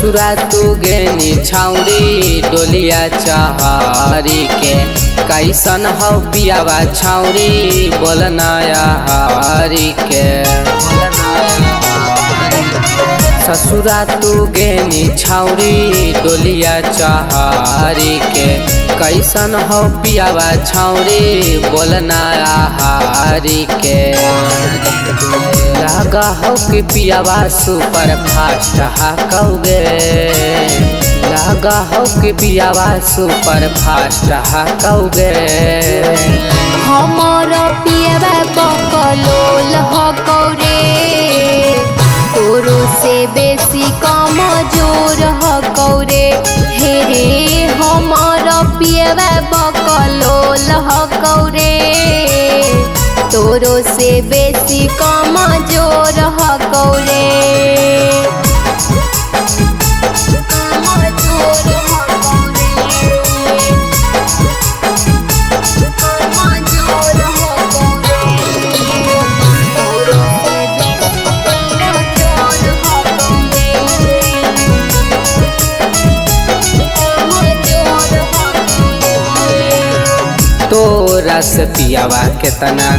ससुरा तू गेनी छाउरी डोलिया चहारी के कैसन हो पियावा छाउरी बोलना हारी के। ससुरा तू गेनी छाउरी डोलिया चहारी के कैसन हो पियावा छाउरी बोलना हारी के। लगा हो कि पियावा सुपर फास्ट हाकौगे, लगा हो कि पियावा सुपर फास्ट हाकौगे। हमर पियावा बकलोल हकौरे तोरो से बेसी कम जोर हकौरे। हे रे हमर पियावा बकलोल हकौरे तोरो से बेसी कम जोर हकौरे। तोरा से पियावा केतना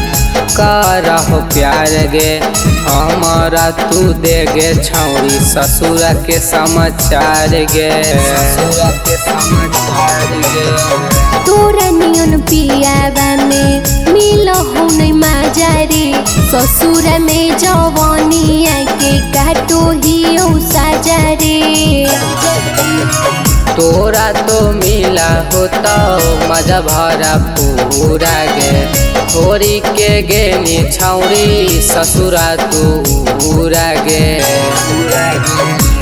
करहो प्यार गे, हमारा तू दे गे छौरी ससुरा के समाचार गे। तोरा नियन पियावा में मिलहु नै माजारे ससुर में जवानिया के काटो हियो साजारे। तोरा तो मिला होता मजा भरा पूरा गे, छोरी के गेनी छौरी ससुरा तू पूरा गे।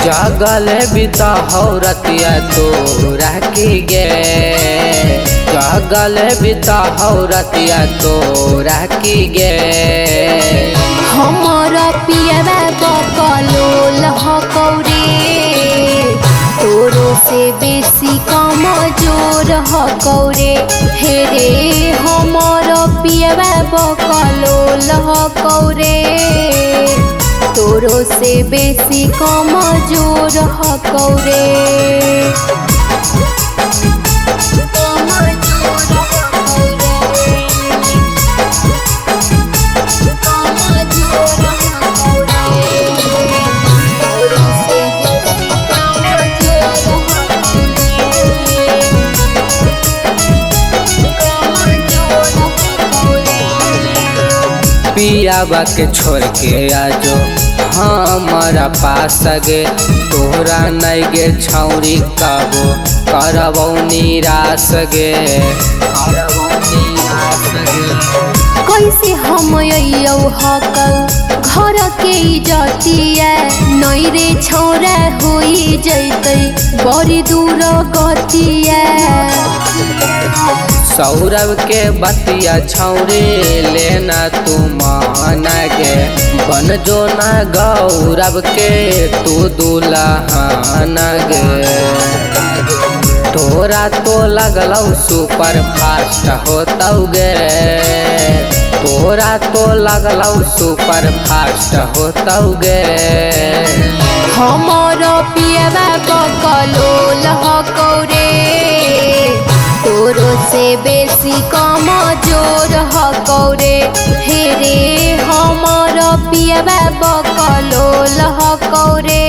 जगल बिता हो रतिया तोरा की गे, जगल बिता हो रतिया तोरा की गे। हमर पियावा बकलोल हकौरे तोरो से बेसी कम जोर हकौरे। हे रे हमर पियावा बकलोल हकौरे तोरो से बेसी कम जोर हकौरे। पियावा के छोड़ के आजो हमारा पास गे, तोरा नहीं गे छौरी कबो करबौ निराश गे। कैसे हम अइयौ हकौ घर के इज्जतिया नै रे छौरा होई जैतै बड़ी दूर गतिया। सौरभ के बतिया छौरी लेना तू माना गे, बन जो ना गौरव के तू दुल्हन गे। तोरा तो लगलौ सुपर फास्ट होतौ गे, तोरा तो लगलौ सुपर फास्ट होतौ गे। हमर पियावा बकलोल हकौरे तोरो से बेसी कम जोर हकौरे। हे रे हमर पियावा बकलोल हकौरे